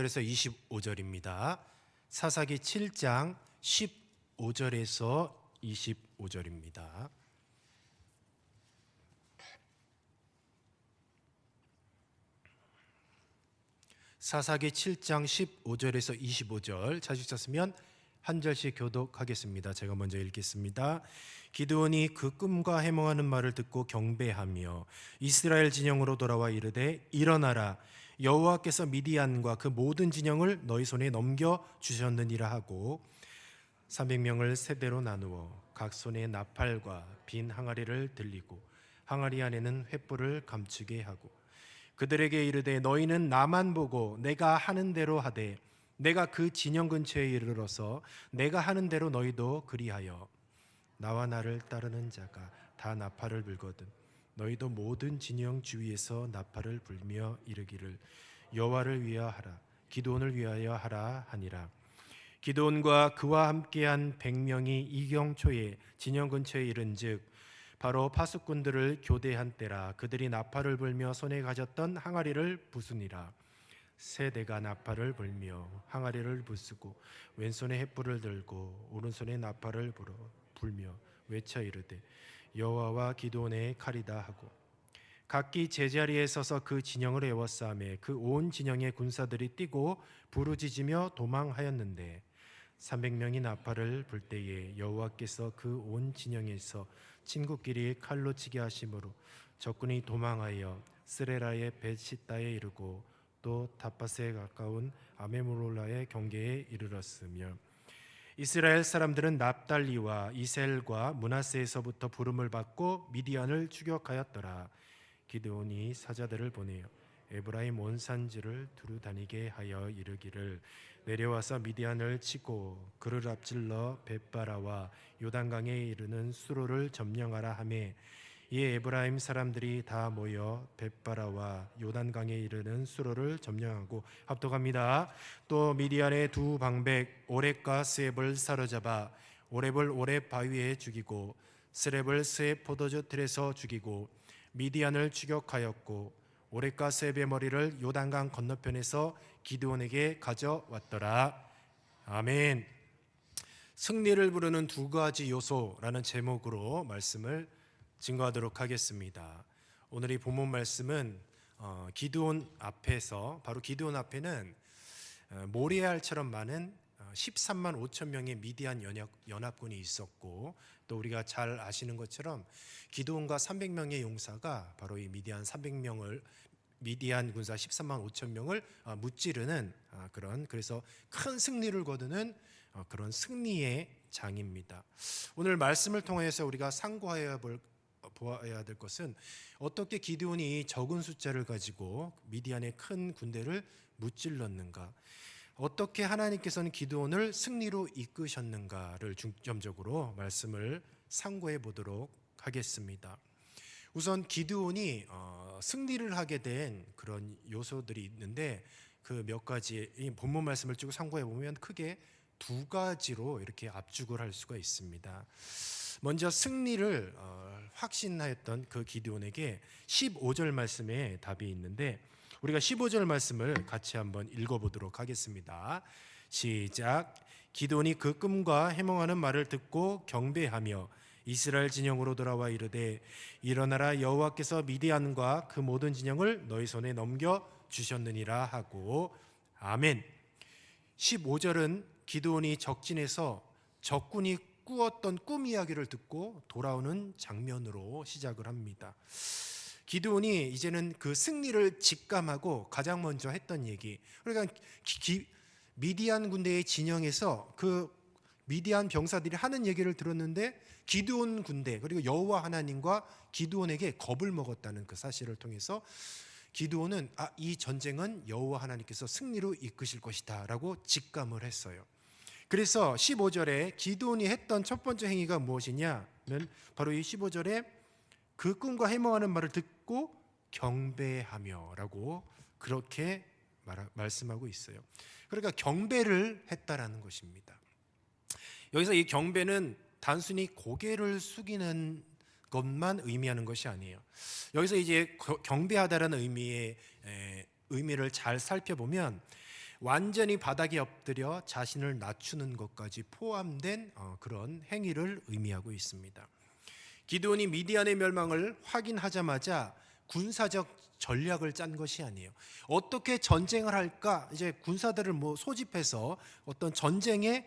15절에서 25절입니다. 사사기 7장 15절에서 25절입니다. 사사기 7장 15절에서 25절 찾으셨으면 한 절씩 교독하겠습니다. 제가 먼저 읽겠습니다. 기드온이 그 꿈과 해몽하는 말을 듣고 경배하며 이스라엘 진영으로 돌아와 이르되 일어나라, 여호와께서 미디안과 그 모든 진영을 너희 손에 넘겨 주셨느니라 하고 300명을 세대로 나누어 각 손에 나팔과 빈 항아리를 들리고 항아리 안에는 횃불을 감추게 하고 그들에게 이르되 너희는 나만 보고 내가 하는 대로 하되 내가 그 진영 근처에 이르러서 내가 하는 대로 너희도 그리하여 나와 나를 따르는 자가 다 나팔을 불거든 너희도 모든 진영 주위에서 나팔을 불며 이르기를 여호와를 위하여하라, 기드온을 위하여 하라 하니라. 기드온과 그와 함께한 100명이 이경초에 진영 근처에 이른즉 바로 파수꾼들을 교대한 때라. 그들이 나팔을 불며 손에 가졌던 항아리를 부수니라. 세 대가 나팔을 불며 항아리를 부수고 왼손에 횃불을 들고 오른손에 나팔을 불며 외쳐 이르되 여호와와 기드온의 칼이다 하고 각기 제자리에 서서 그 진영을 에워싸매 그 온 진영의 군사들이 뛰고 부르짖으며 도망하였는데 300명이 나팔을 불 때에 여호와께서 그 온 진영에서 친구끼리 칼로 치게 하심으로 적군이 도망하여 스레라의 벳시다에 이르고 또 다팟에 가까운 아메몰라의 경계에 이르렀으며 이스라엘 사람들은 납달리와 이셀과 므낫세에서부터 부름을 받고 미디안을 추격하였더라. 기드온이 사자들을 보내어 에브라임 온 산지를 두루 다니게 하여 이르기를 내려와서 미디안을 치고 그를 앞질러 벳바라와 요단강에 이르는 수로를 점령하라 하매 이에 에브라임 사람들이 다 모여 벳바라와 요단강에 이르는 수로를 점령하고 합독합니다. 또 미디안의 두 방백 오렙과 스렙을 사로잡아 오렙을 오렙 바위에 죽이고 스렙을 스렙 포도주 틀에서 죽이고 미디안을 추격하였고 오렙과 스렙의 머리를 요단강 건너편에서 기드온에게 가져왔더라. 아멘. 승리를 부르는 두 가지 요소라는 제목으로 말씀을 증거하도록 하겠습니다. 오늘 이 본문 말씀은 기드온 앞에서, 바로 기드온 앞에는 모리알처럼 많은 13만 5천 명의 미디안 연합군이 있었고 또 우리가 잘 아시는 것처럼 기드온과 300명의 용사가 바로 이 미디안 군사 13만 5천 명을 무찌르는 그래서 큰 승리를 거두는 그런 승리의 장입니다. 오늘 말씀을 통해서 우리가 보아야 될 것은 어떻게 기드온이 적은 숫자를 가지고 미디안의 큰 군대를 무찔렀는가, 어떻게 하나님께서는 기드온을 승리로 이끄셨는가를 중점적으로 말씀을 상고해 보도록 하겠습니다. 우선 기드온이 승리를 하게 된 그런 요소들이 있는데 그 몇 가지 이 본문 말씀을 쭉 상고해 보면 크게 두 가지로 이렇게 압축을 할 수가 있습니다. 먼저 승리를 확신하였던 그 기드온에게 15절 말씀에 답이 있는데 우리가 15절 말씀을 같이 한번 읽어보도록 하겠습니다. 시작. 기드온이 그 꿈과 해몽하는 말을 듣고 경배하며 이스라엘 진영으로 돌아와 이르되 일어나라, 여호와께서 미디안과 그 모든 진영을 너희 손에 넘겨 주셨느니라 하고 아멘. 15절은 기드온이 적진에서 적군이 꾸었던 꿈 이야기를 듣고 돌아오는 장면으로 시작을 합니다. 기드온이 이제는 그 승리를 직감하고 가장 먼저 했던 얘기, 그러니까 미디안 군대의 진영에서 그 미디안 병사들이 하는 얘기를 들었는데 기드온 군대 그리고 여호와 하나님과 기드온에게 겁을 먹었다는 그 사실을 통해서 기드온은 이 전쟁은 여호와 하나님께서 승리로 이끄실 것이다 라고 직감을 했어요. 그래서 15절에 기드온이 했던 첫 번째 행위가 무엇이냐면 바로 이 15절에 그 꿈과 해몽하는 말을 듣고 경배하며 라고 그렇게 말씀하고 있어요. 그러니까 경배를 했다라는 것입니다. 여기서 이 경배는 단순히 고개를 숙이는 것만 의미하는 것이 아니에요. 여기서 이제 경배하다라는 의미를 잘 살펴보면 완전히 바닥에 엎드려 자신을 낮추는 것까지 포함된 그런 행위를 의미하고 있습니다. 기드온이 미디안의 멸망을 확인하자마자 군사적 전략을 짠 것이 아니에요. 어떻게 전쟁을 할까? 이제 군사들을 소집해서 어떤 전쟁의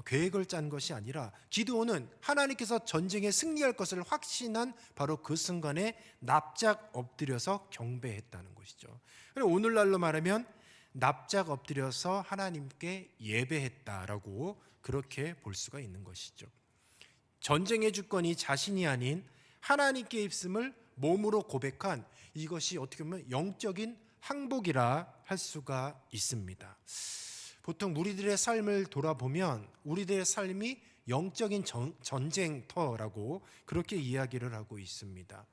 계획을 짠 것이 아니라 기드온은 하나님께서 전쟁에 승리할 것을 확신한 바로 그 순간에 납작 엎드려서 경배했다는 것이죠. 오늘날로 말하면 납작 엎드려서 하나님께 예배했다라고 그렇게 볼 수가 있는 것이죠. 전쟁의 주권이 자신이 아닌 하나님께 있음을 몸으로 고백한 이것이 어떻게 보면 영적인 항복이라 할 수가 있습니다. 보통 우리들의 삶을 돌아보면 우리들의 삶이 영적인 전쟁터라고 그렇게 이야기를 하고 있습니다.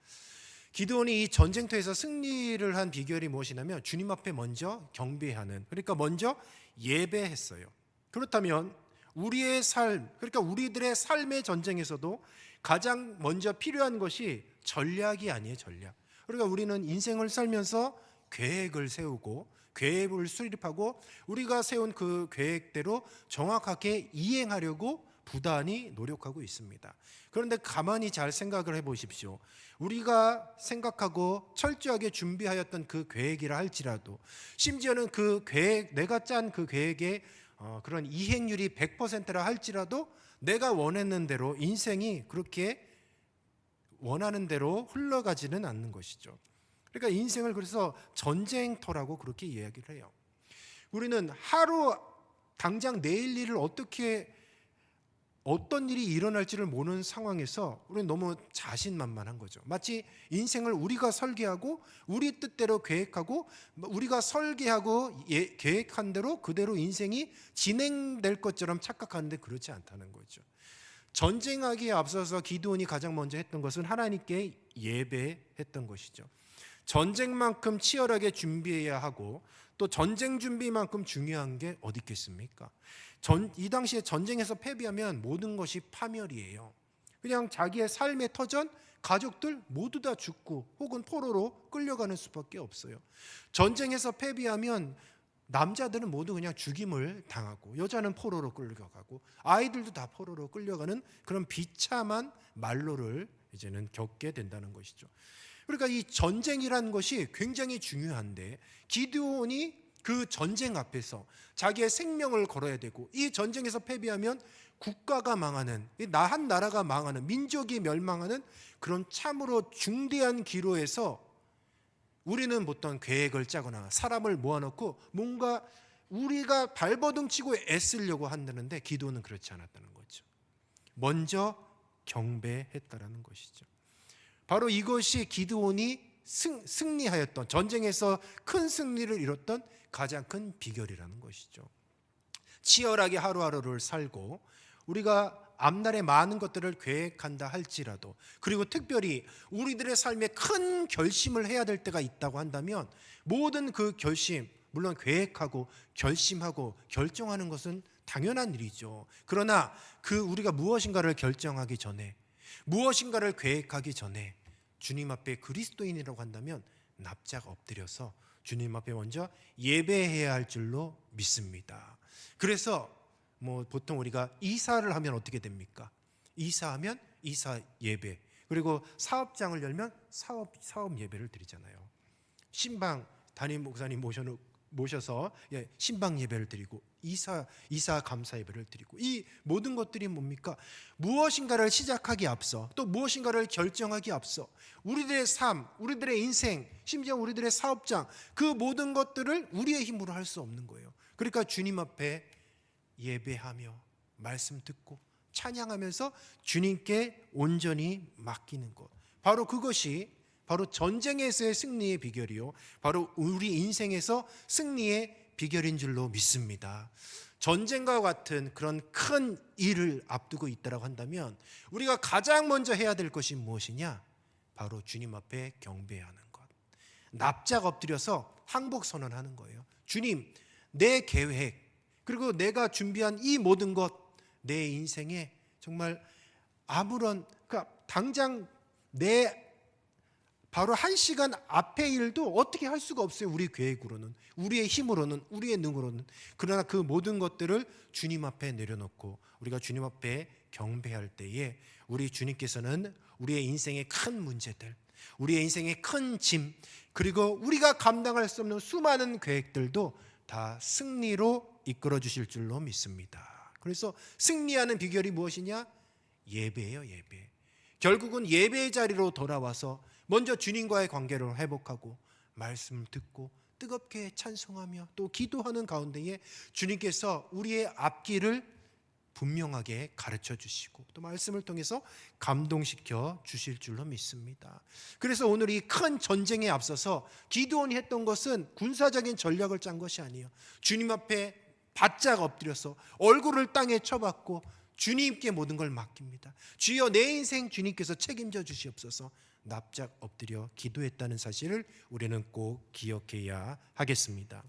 기드온이 이 전쟁터에서 승리를 한 비결이 무엇이냐면 주님 앞에 먼저 경배하는, 그러니까 먼저 예배했어요. 그렇다면 우리의 삶, 그러니까 우리들의 삶의 전쟁에서도 가장 먼저 필요한 것이 전략이 아니에요. 전략. 그러니까 우리는 인생을 살면서 계획을 세우고 계획을 수립하고 우리가 세운 그 계획대로 정확하게 이행하려고 부단히 노력하고 있습니다. 그런데 가만히 잘 생각을 해보십시오. 우리가 생각하고 철저하게 준비하였던 그 계획이라 할지라도, 심지어는 그 계획, 내가 짠 그 계획의 그런 이행률이 100%라 할지라도 내가 원했는 대로 인생이 그렇게 원하는 대로 흘러가지는 않는 것이죠. 그러니까 인생을 그래서 전쟁터라고 그렇게 이야기를 해요. 우리는 하루 당장 내일 일을 어떤 일이 일어날지를 모르는 상황에서 우리는 너무 자신만만한 거죠. 마치 인생을 우리가 설계하고 우리 뜻대로 계획하고 우리가 설계하고 계획한 대로 그대로 인생이 진행될 것처럼 착각하는데 그렇지 않다는 거죠. 전쟁하기에 앞서서 기드온이 가장 먼저 했던 것은 하나님께 예배했던 것이죠. 전쟁만큼 치열하게 준비해야 하고 또 전쟁 준비만큼 중요한 게 어디 있겠습니까? 이 당시에 전쟁에서 패배하면 모든 것이 파멸이에요. 그냥 자기의 삶의 터전, 가족들 모두 다 죽고 혹은 포로로 끌려가는 수밖에 없어요. 전쟁에서 패배하면 남자들은 모두 그냥 죽임을 당하고 여자는 포로로 끌려가고 아이들도 다 포로로 끌려가는 그런 비참한 말로를 이제는 겪게 된다는 것이죠. 그러니까 이 전쟁이라는 것이 굉장히 중요한데 기드온이 그 전쟁 앞에서 자기의 생명을 걸어야 되고 이 전쟁에서 패배하면 국가가 망하는, 한 나라가 망하는, 민족이 멸망하는 그런 참으로 중대한 기로에서 우리는 보통 계획을 짜거나 사람을 모아놓고 뭔가 우리가 발버둥 치고 애쓰려고 한다는데 기드온은 그렇지 않았다는 거죠. 먼저 경배했다라는 것이죠. 바로 이것이 기드온이 승리하였던, 전쟁에서 큰 승리를 이뤘던 가장 큰 비결이라는 것이죠. 치열하게 하루하루를 살고 우리가 앞날에 많은 것들을 계획한다 할지라도, 그리고 특별히 우리들의 삶에 큰 결심을 해야 될 때가 있다고 한다면 모든 그 결심, 물론 계획하고 결심하고 결정하는 것은 당연한 일이죠. 그러나 그 우리가 무엇인가를 결정하기 전에, 무엇인가를 계획하기 전에 주님 앞에 그리스도인이라고 한다면 납작 엎드려서 주님 앞에 먼저 예배해야 할 줄로 믿습니다. 그래서 보통 우리가 이사를 하면 어떻게 됩니까? 이사하면 이사 예배, 그리고 사업장을 열면 사업 예배를 드리잖아요. 신방 담임 목사님 모셔서 신방 예배를 드리고 이사 감사 예배를 드리고, 이 모든 것들이 뭡니까? 무엇인가를 시작하기 앞서, 또 무엇인가를 결정하기 앞서 우리들의 삶, 우리들의 인생, 심지어 우리들의 사업장, 그 모든 것들을 우리의 힘으로 할 수 없는 거예요. 그러니까 주님 앞에 예배하며 말씀 듣고 찬양하면서 주님께 온전히 맡기는 것, 바로 그것이 바로 전쟁에서의 승리의 비결이요, 바로 우리 인생에서 승리의 비결인 줄로 믿습니다. 전쟁과 같은 그런 큰 일을 앞두고 있다고 한다면 우리가 가장 먼저 해야 될 것이 무엇이냐? 바로 주님 앞에 경배하는 것, 납작 엎드려서 항복 선언하는 거예요. 주님, 내 계획, 그리고 내가 준비한 이 모든 것, 내 인생에 정말 아무런, 그러니까 당장 내 바로 1시간 앞의 일도 어떻게 할 수가 없어요. 우리 계획으로는, 우리의 힘으로는, 우리의 능으로는. 그러나 그 모든 것들을 주님 앞에 내려놓고 우리가 주님 앞에 경배할 때에 우리 주님께서는 우리의 인생의 큰 문제들, 우리의 인생의 큰 짐, 그리고 우리가 감당할 수 없는 수많은 계획들도 다 승리로 이끌어 주실 줄로 믿습니다. 그래서 승리하는 비결이 무엇이냐? 예배예요, 예배. 결국은 예배의 자리로 돌아와서 먼저 주님과의 관계를 회복하고 말씀을 듣고 뜨겁게 찬송하며 또 기도하는 가운데에 주님께서 우리의 앞길을 분명하게 가르쳐 주시고 또 말씀을 통해서 감동시켜 주실 줄로 믿습니다. 그래서 오늘 이 큰 전쟁에 앞서서 기드온이 했던 것은 군사적인 전략을 짠 것이 아니에요. 주님 앞에 바짝 엎드려서 얼굴을 땅에 쳐박고 주님께 모든 걸 맡깁니다. 주여, 내 인생 주님께서 책임져 주시옵소서. 납작 엎드려 기도했다는 사실을 우리는 꼭 기억해야 하겠습니다.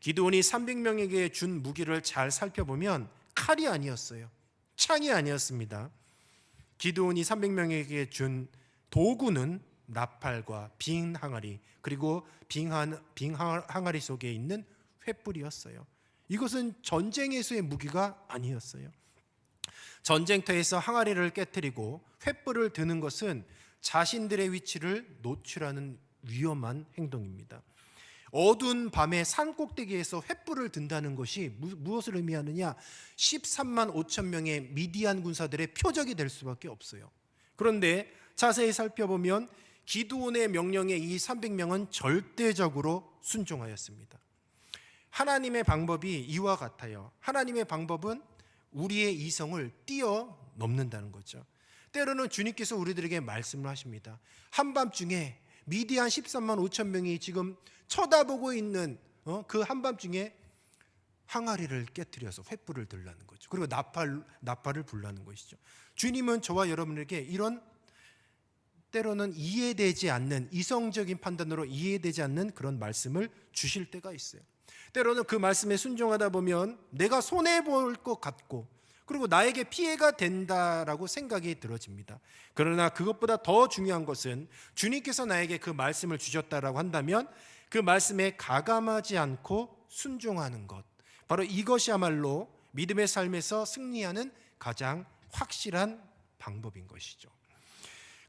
기드온이 300명에게 준 무기를 잘 살펴보면 칼이 아니었어요. 창이 아니었습니다. 기드온이 300명에게 준 도구는 나팔과 빙 항아리, 그리고 빙 항아리 속에 있는 횃불이었어요. 이것은 전쟁에서의 무기가 아니었어요. 전쟁터에서 항아리를 깨뜨리고 횃불을 드는 것은 자신들의 위치를 노출하는 위험한 행동입니다. 어두운 밤에 산 꼭대기에서 횃불을 든다는 것이 무엇을 의미하느냐? 13만 5천 명의 미디안 군사들의 표적이 될 수밖에 없어요. 그런데 자세히 살펴보면 기드온의 명령에 이 300명은 절대적으로 순종하였습니다. 하나님의 방법이 이와 같아요. 하나님의 방법은 우리의 이성을 뛰어넘는다는 거죠. 때로는 주님께서 우리들에게 말씀을 하십니다. 한밤중에 미디안 13만 5천 명이 지금 쳐다보고 있는 그 한밤중에 항아리를 깨뜨려서 횃불을 들라는 거죠. 그리고 나팔을 불라는 것이죠. 주님은 저와 여러분에게 이런 때로는 이해되지 않는, 이성적인 판단으로 이해되지 않는 그런 말씀을 주실 때가 있어요. 때로는 그 말씀에 순종하다 보면 내가 손해볼 것 같고 그리고 나에게 피해가 된다라고 생각이 들어집니다. 그러나 그것보다 더 중요한 것은 주님께서 나에게 그 말씀을 주셨다라고 한다면 그 말씀에 가감하지 않고 순종하는 것, 바로 이것이야말로 믿음의 삶에서 승리하는 가장 확실한 방법인 것이죠.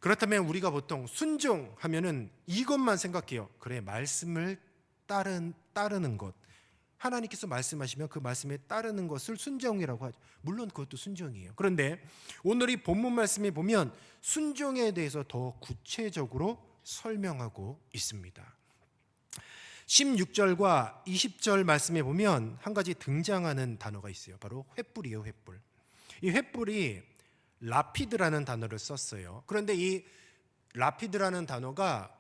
그렇다면 우리가 보통 순종하면은 이것만 생각해요. 그래, 말씀을 따르는 것, 하나님께서 말씀하시면 그 말씀에 따르는 것을 순종이라고 하죠. 물론 그것도 순종이에요. 그런데 오늘 이 본문 말씀에 보면 순종에 대해서 더 구체적으로 설명하고 있습니다. 16절과 20절 말씀에 보면 한 가지 등장하는 단어가 있어요. 바로 횃불이에요, 횃불. 이 횃불이 라피드라는 단어를 썼어요. 그런데 이 라피드라는 단어가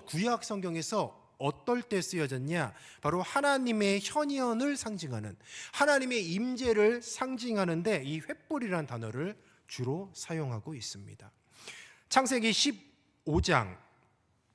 구약 성경에서 어떨 때 쓰여졌냐? 바로 하나님의 현현을 상징하는, 하나님의 임재를 상징하는데 이 횃불이라는 단어를 주로 사용하고 있습니다. 창세기 15장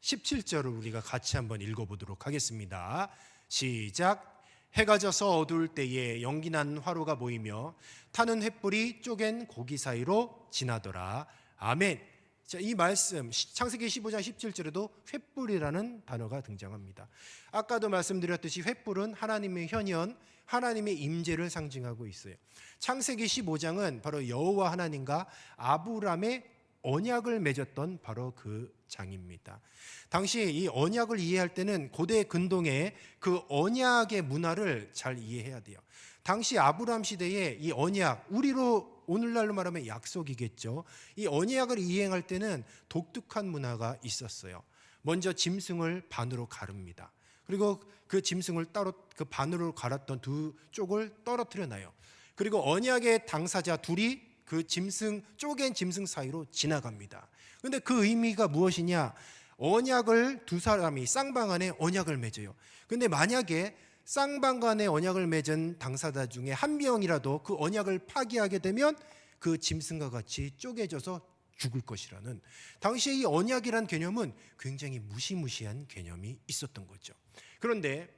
17절을 우리가 같이 한번 읽어보도록 하겠습니다. 시작. 해가 져서 어두울 때에 연기난 화로가 보이며 타는 횃불이 쪼갠 고기 사이로 지나더라. 아멘. 자, 이 말씀 창세기 15장 17절에도 횃불이라는 단어가 등장합니다. 아까도 말씀드렸듯이 횃불은 하나님의 현현, 하나님의 임재를 상징하고 있어요. 창세기 15장은 바로 여호와 하나님과 아브람의 언약을 맺었던 바로 그 장입니다. 당시 이 언약을 이해할 때는 고대 근동의 그 언약의 문화를 잘 이해해야 돼요. 당시 아브람 시대에 이 언약, 우리로 오늘날로 말하면 약속이겠죠. 이 언약을 이행할 때는 독특한 문화가 있었어요. 먼저 짐승을 반으로 가릅니다. 그리고 그 짐승을 따로 그 반으로 갈았던 두 쪽을 떨어뜨려 놔요. 그리고 언약의 당사자 둘이 그 쪼갠 짐승 사이로 지나갑니다. 그런데 그 의미가 무엇이냐? 언약을 두 사람이 쌍방간에 언약을 맺어요. 그런데 만약에 쌍방간에 언약을 맺은 당사자 중에 한 명이라도 그 언약을 파기하게 되면 그 짐승과 같이 쪼개져서 죽을 것이라는, 당시에 이 언약이란 개념은 굉장히 무시무시한 개념이 있었던 거죠. 그런데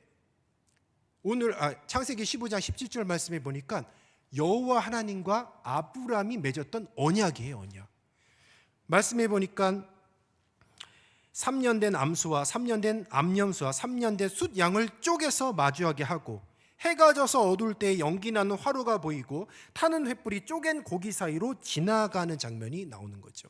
오늘 창세기 15장 17절 말씀에 보니까 여호와 하나님과 아브람이 맺었던 언약이에요, 언약. 말씀해 보니까 3년 된 암수와 3년 된 암염수와 3년 된 숫양을 쪼개서 마주하게 하고, 해가 져서 어두울 때 연기 나는 화로가 보이고 타는 횃불이 쪼갠 고기 사이로 지나가는 장면이 나오는 거죠.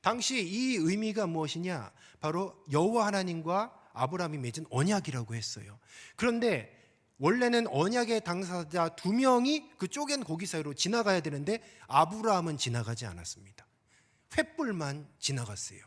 당시 이 의미가 무엇이냐? 바로 여호와 하나님과 아브라함이 맺은 언약이라고 했어요. 그런데 원래는 언약의 당사자 2명이 그 쪼갠 고기 사이로 지나가야 되는데 아브라함은 지나가지 않았습니다. 횃불만 지나갔어요.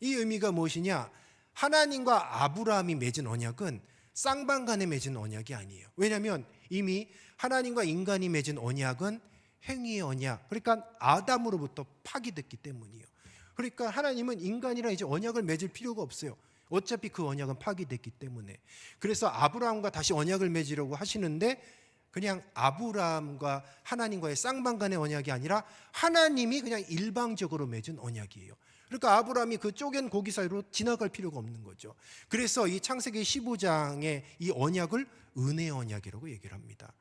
이 의미가 무엇이냐? 하나님과 아브라함이 맺은 언약은 쌍방간에 맺은 언약이 아니에요. 왜냐하면 이미 하나님과 인간이 맺은 언약은 행위의 언약, 그러니까 아담으로부터 파기됐기 때문이에요. 그러니까 하나님은 인간이랑 이제 언약을 맺을 필요가 없어요. 어차피 그 언약은 파기됐기 때문에. 그래서 아브라함과 다시 언약을 맺으려고 하시는데 그냥 아브라함과 하나님과의 쌍방간의 언약이 아니라 하나님이 그냥 일방적으로 맺은 언약이에요. 그러니까 아브라함이 그 쪼갠 고기 사이로 지나갈 필요가 없는 거죠. 그래서 이 창세기 15장의 이 언약을 은혜의 언약이라고 얘기를 합니다.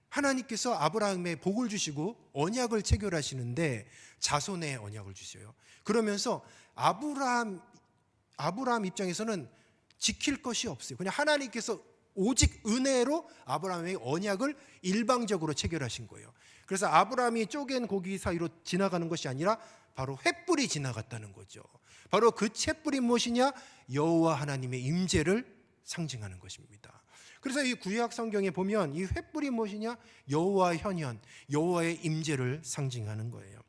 하나님께서 아브라함에 복을 주시고 언약을 체결하시는데 자손의 언약을 주셔요. 그러면서 아브라함 입장에서는 지킬 것이 없어요. 그냥 하나님께서 오직 은혜로 아브라함의 언약을 일방적으로 체결하신 거예요. 그래서 아브라함이 쪼갠 고기 사이로 지나가는 것이 아니라 바로 횃불이 지나갔다는 거죠. 바로 그 횃불이 무엇이냐? 여호와 하나님의 임재를 상징하는 것입니다. 그래서 이 구약 성경에 보면 이 횃불이 무엇이냐? 여호와의 현현, 여호와의 임재를 상징하는 거예요.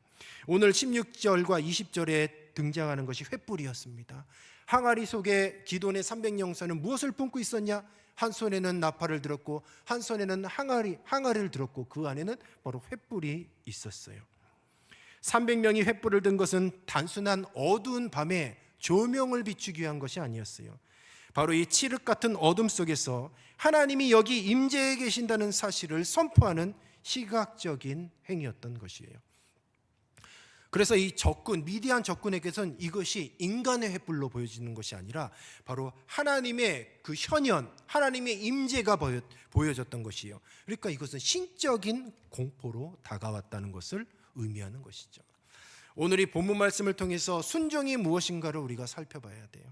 오늘 16절과 20절에 등장하는 것이 횃불이었습니다. 항아리 속에 기돈의 300영사는 무엇을 품고 있었냐? 한 손에는 나팔을 들었고 한 손에는 항아리를 들었고 그 안에는 바로 횃불이 있었어요. 300명이 횃불을 든 것은 단순한 어두운 밤에 조명을 비추기 위한 것이 아니었어요. 바로 이 칠흑 같은 어둠 속에서 하나님이 여기 임재해 계신다는 사실을 선포하는 시각적인 행위였던 것이에요. 그래서 이 미디안 적군에게선 이것이 인간의 횃불로 보여지는 것이 아니라 바로 하나님의 그 현현, 하나님의 임재가 보여졌던 것이에요. 그러니까 이것은 신적인 공포로 다가왔다는 것을 의미하는 것이죠. 오늘 이 본문 말씀을 통해서 순종이 무엇인가를 우리가 살펴봐야 돼요.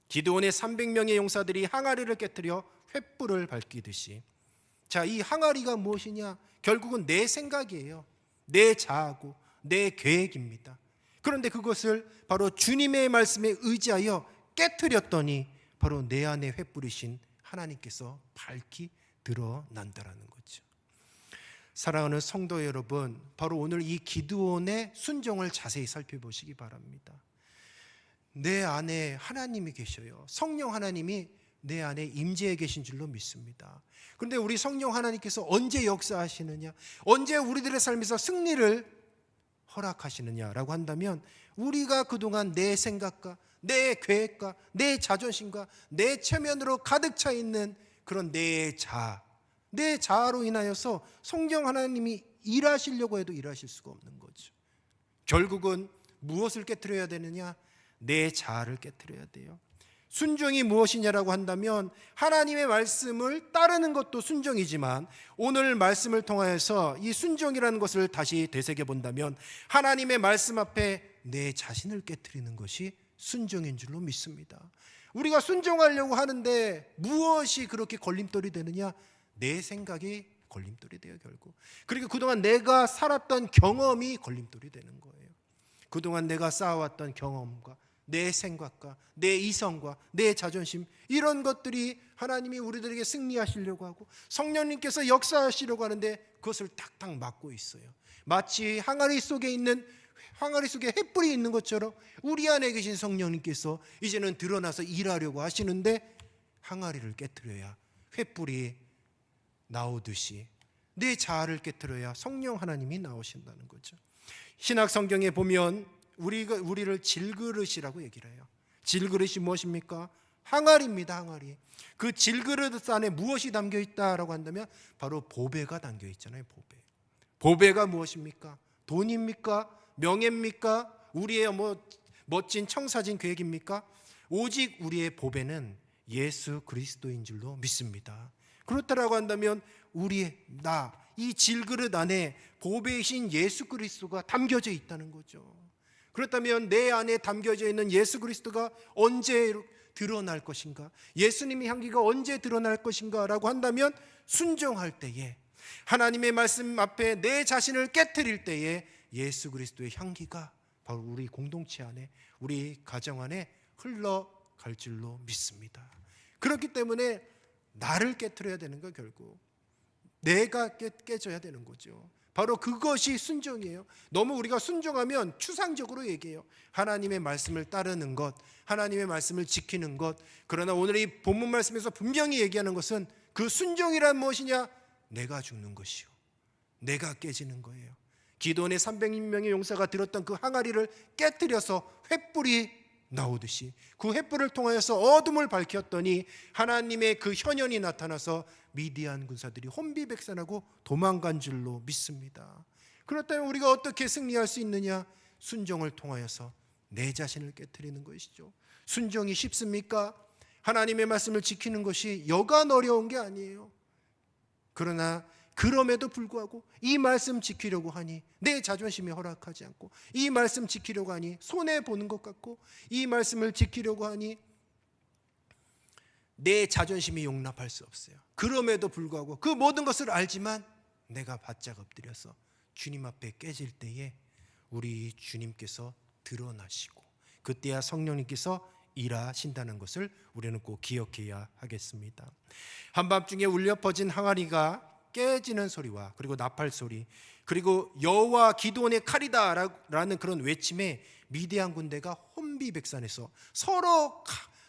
기드온의 300명의 용사들이 항아리를 깨뜨려 횃불을 밝히듯이, 자, 이 항아리가 무엇이냐? 결국은 내 생각이에요. 내 자아고 내 계획입니다. 그런데 그것을 바로 주님의 말씀에 의지하여 깨트렸더니 바로 내 안에 횃불이신 하나님께서 밝히 드러난다라는 거죠. 사랑하는 성도 여러분, 바로 오늘 이 기드온의 순종을 자세히 살펴보시기 바랍니다. 내 안에 하나님이 계셔요. 성령 하나님이 내 안에 임재해 계신 줄로 믿습니다. 그런데 우리 성령 하나님께서 언제 역사하시느냐, 언제 우리들의 삶에서 승리를 허락하시느냐라고 한다면 우리가 그동안 내 생각과 내 계획과 내 자존심과 내 체면으로 가득 차 있는 그런 내 자아로 인하여서 성령 하나님이 일하시려고 해도 일하실 수가 없는 거죠. 결국은 무엇을 깨트려야 되느냐? 내 자아를 깨트려야 돼요. 순종이 무엇이냐라고 한다면 하나님의 말씀을 따르는 것도 순종이지만 오늘 말씀을 통하여서 이 순종이라는 것을 다시 되새겨 본다면 하나님의 말씀 앞에 내 자신을 깨트리는 것이 순종인 줄로 믿습니다. 우리가 순종하려고 하는데 무엇이 그렇게 걸림돌이 되느냐? 내 생각이 걸림돌이 돼요, 결국. 그리고 그동안 내가 살았던 경험이 걸림돌이 되는 거예요. 그동안 내가 쌓아왔던 경험과 내 생각과 내 이성과 내 자존심, 이런 것들이 하나님이 우리들에게 승리하시려고 하고 성령님께서 역사하시려고 하는데 그것을 탁탁 막고 있어요. 마치 항아리 속에 횃불이 있는 것처럼 우리 안에 계신 성령님께서 이제는 드러나서 일하려고 하시는데 항아리를 깨트려야 횃불이 나오듯이 내 자아를 깨트려야 성령 하나님이 나오신다는 거죠. 신약 성경에 보면 우리를 질그릇이라고 얘기를 해요. 질그릇이 무엇입니까? 항아리입니다. 항아리. 그 질그릇 안에 무엇이 담겨 있다라고 한다면 바로 보배가 담겨 있잖아요. 보배가 무엇입니까? 돈입니까? 명예입니까? 우리의 멋진 청사진 계획입니까? 오직 우리의 보배는 예수 그리스도인 줄로 믿습니다. 그렇다라고 한다면 이 질그릇 안에 보배이신 예수 그리스도가 담겨져 있다는 거죠. 그렇다면 내 안에 담겨져 있는 예수 그리스도가 언제 드러날 것인가? 예수님의 향기가 언제 드러날 것인가? 라고 한다면 순종할 때에, 하나님의 말씀 앞에 내 자신을 깨트릴 때에 예수 그리스도의 향기가 바로 우리 공동체 안에, 우리 가정 안에 흘러갈 줄로 믿습니다. 그렇기 때문에 나를 깨트려야 되는 거, 결국 내가 깨져야 되는 거죠. 바로 그것이 순종이에요. 너무 우리가 순종하면 추상적으로 얘기해요. 하나님의 말씀을 따르는 것, 하나님의 말씀을 지키는 것. 그러나 오늘 이 본문 말씀에서 분명히 얘기하는 것은 그 순종이란 무엇이냐? 내가 죽는 것이요, 내가 깨지는 거예요. 기드온의 300명의 용사가 들었던 그 항아리를 깨뜨려서 횃불이 나오듯이 그 횃불을 통하여서 어둠을 밝혔더니 하나님의 그 현현이 나타나서 미디안 군사들이 혼비백산하고 도망간 줄로 믿습니다. 그렇다면 우리가 어떻게 승리할 수 있느냐? 순종을 통하여서 내 자신을 깨트리는 것이죠. 순종이 쉽습니까? 하나님의 말씀을 지키는 것이 여간 어려운 게 아니에요. 그러나 그럼에도 불구하고 이 말씀 지키려고 하니 내 자존심이 허락하지 않고, 이 말씀 지키려고 하니 손해보는 것 같고, 이 말씀을 지키려고 하니 내 자존심이 용납할 수 없어요. 그럼에도 불구하고 그 모든 것을 알지만 내가 바짝 엎드려서 주님 앞에 깨질 때에 우리 주님께서 드러나시고 그때야 성령님께서 일하신다는 것을 우리는 꼭 기억해야 하겠습니다. 한밤중에 울려 퍼진 항아리가 깨지는 소리와 그리고 나팔 소리, 그리고 여호와 기드온의 칼이다라는 그런 외침에 미디안 군대가 혼비백산해서 서로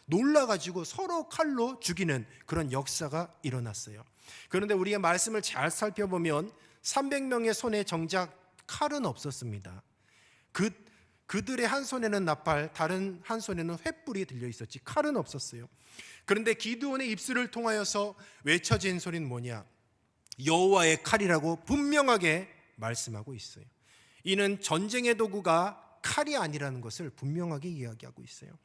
놀라가지고 서로 칼로 죽이는 그런 역사가 일어났어요. 그런데 우리가 말씀을 잘 살펴보면 300명의 손에 정작 칼은 없었습니다. 그들의 한 손에는 나팔, 다른 한 손에는 횃불이 들려 있었지 칼은 없었어요. 그런데 기드온의 입술을 통하여서 외쳐진 소리는 뭐냐? 여호와의 칼이라고 분명하게 말씀하고 있어요. 이는 전쟁의 도구가 칼이 아니라는 것을 분명하게 이야기하고 있어요.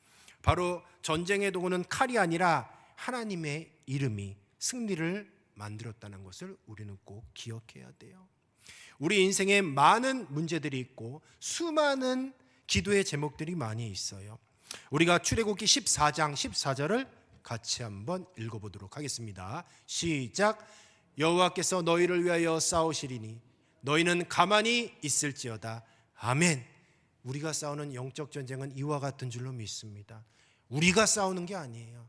바로 전쟁의 도구는 칼이 아니라 하나님의 이름이 승리를 만들었다는 것을 우리는 꼭 기억해야 돼요. 우리 인생에 많은 문제들이 있고 수많은 기도의 제목들이 많이 있어요. 우리가 출애굽기 14장 14절을 같이 한번 읽어보도록 하겠습니다. 시작. 여호와께서 너희를 위하여 싸우시리니 너희는 가만히 있을지어다. 아멘. 우리가 싸우는 영적 전쟁은 이와 같은 줄로 믿습니다. 우리가 싸우는 게 아니에요.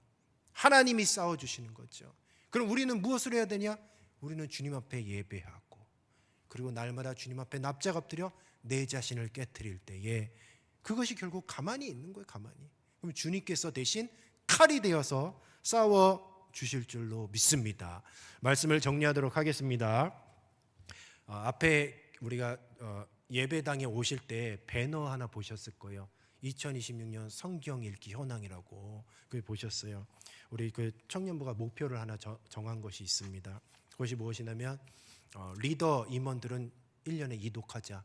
하나님이 싸워주시는 거죠. 그럼 우리는 무엇을 해야 되냐? 우리는 주님 앞에 예배하고, 그리고 날마다 주님 앞에 납작 엎드려 내 자신을 깨트릴 때에 그것이 결국 가만히 있는 거예요. 가만히. 그럼 주님께서 대신 칼이 되어서 싸워 주실 줄로 믿습니다. 말씀을 정리하도록 하겠습니다. 앞에 우리가 예배당에 오실 때 배너 하나 보셨을 거예요. 2026년 성경 읽기 현황이라고 그걸 보셨어요. 우리 그 청년부가 목표를 하나 정한 것이 있습니다. 그것이 무엇이냐면 리더 임원들은 1년에 2독하자,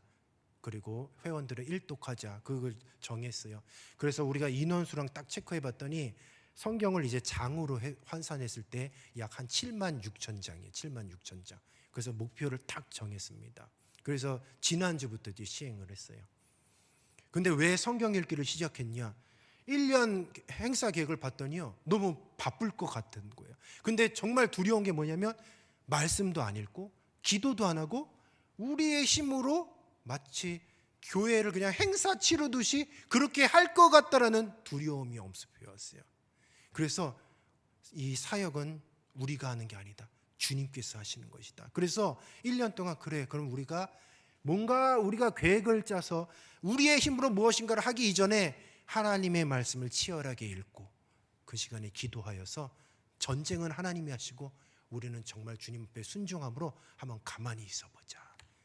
그리고 회원들은 1독하자, 그걸 정했어요. 그래서 우리가 인원수랑 딱 체크해 봤더니 성경을 이제 장으로 환산했을 때 약 한 7만 6천 장이에요. 7만 6천 장. 그래서 목표를 딱 정했습니다. 그래서 지난주부터 이제 시행을 했어요. 근데 왜 성경 읽기를 시작했냐? 1년 행사 계획을 봤더니요, 너무 바쁠 것 같은 거예요. 근데 정말 두려운 게 뭐냐면 말씀도 안 읽고 기도도 안 하고 우리의 힘으로 마치 교회를 그냥 행사 치르듯이 그렇게 할 것 같다라는 두려움이 엄습해 왔어요. 그래서 이 사역은 우리가 하는 게 아니다. 주님께서 하시는 것이다. 그래서 1년 동안 그래, 그럼 우리가 뭔가 우리가 계획을 짜서 우리의 힘으로 무엇인가를 하기 이전에 하나님의 말씀을 치열하게 읽고 그 시간에 기도하여서 전쟁은 하나님이 하시고 우리는 정말 주님 앞에 순종함으로 한번 가만히 있어보자.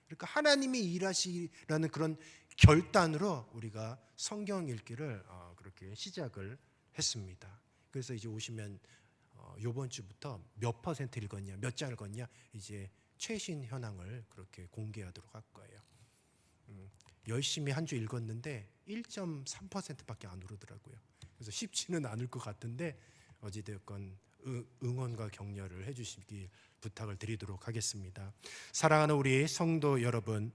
그러니까 하나님이 일하시라는 그런 결단으로 우리가 성경 읽기를 그렇게 시작을 했습니다. 그래서 이제 오시면 이번 주부터 몇 퍼센트 읽었냐, 몇 장 읽었냐, 이제 최신 현황을 그렇게 공개하도록 할 거예요. 열심히 한 주 읽었는데 1.3%밖에 안 오르더라고요. 그래서 쉽지는 않을 것 같은데 어찌되었건 응원과 격려를 해주시길 부탁을 드리도록 하겠습니다. 사랑하는 우리 성도 여러분,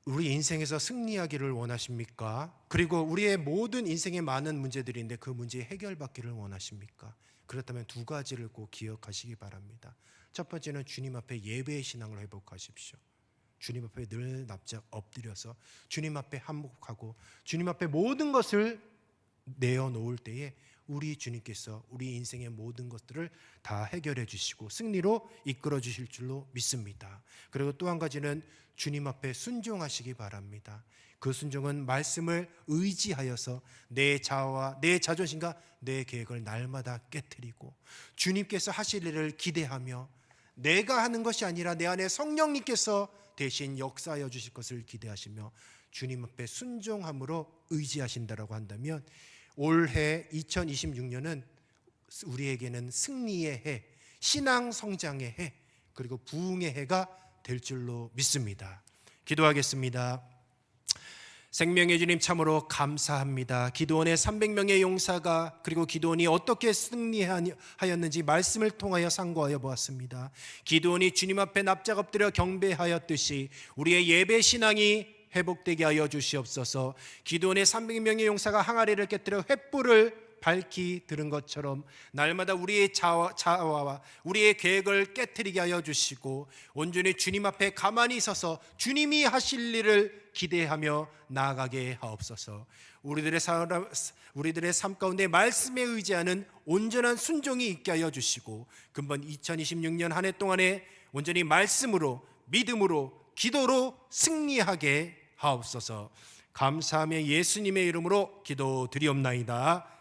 우리 인생에서 승리하기를 원하십니까? 그리고 우리의 모든 인생의 많은 문제들인데 그 문제 해결받기를 원하십니까? 그렇다면 두 가지를 꼭 기억하시기 바랍니다. 첫 번째는 주님 앞에 예배의 신앙을 회복하십시오. 주님 앞에 늘 납작 엎드려서 주님 앞에 한복하고 주님 앞에 모든 것을 내어놓을 때에 우리 주님께서 우리 인생의 모든 것들을 다 해결해 주시고 승리로 이끌어 주실 줄로 믿습니다. 그리고 또 한 가지는 주님 앞에 순종하시기 바랍니다. 그 순종은 말씀을 의지하여서 내 자아와 내 자존심과 내 계획을 날마다 깨트리고 주님께서 하실 일을 기대하며 내가 하는 것이 아니라 내 안에 성령님께서 대신 역사하여 주실 것을 기대하시며 주님 앞에 순종함으로 의지하신다라고 한다면 올해 2026년은 우리에게는 승리의 해, 신앙 성장의 해, 그리고 부흥의 해가 될 줄로 믿습니다. 기도하겠습니다. 생명의 주님 참으로 감사합니다. 기드온의 300명의 용사가 그리고 기드온이 어떻게 승리하였는지 말씀을 통하여 상고하여 보았습니다. 기드온이 주님 앞에 납작 엎드려 경배하였듯이 우리의 예배 신앙이 회복되게 하여 주시옵소서. 기드온의 300명의 용사가 항아리를 깨뜨려 횃불을 밝히 들은 것처럼 날마다 우리의 자아와 우리의 계획을 깨트리게 하여 주시고 온전히 주님 앞에 가만히 서서 주님이 하실 일을 기대하며 나아가게 하옵소서. 우리들의 삶 가운데 말씀에 의지하는 온전한 순종이 있게 하여 주시고 금번 2026년 한 해 동안에 온전히 말씀으로 믿음으로 기도로 승리하게 하옵소서. 감사하며 예수님의 이름으로 기도드리옵나이다.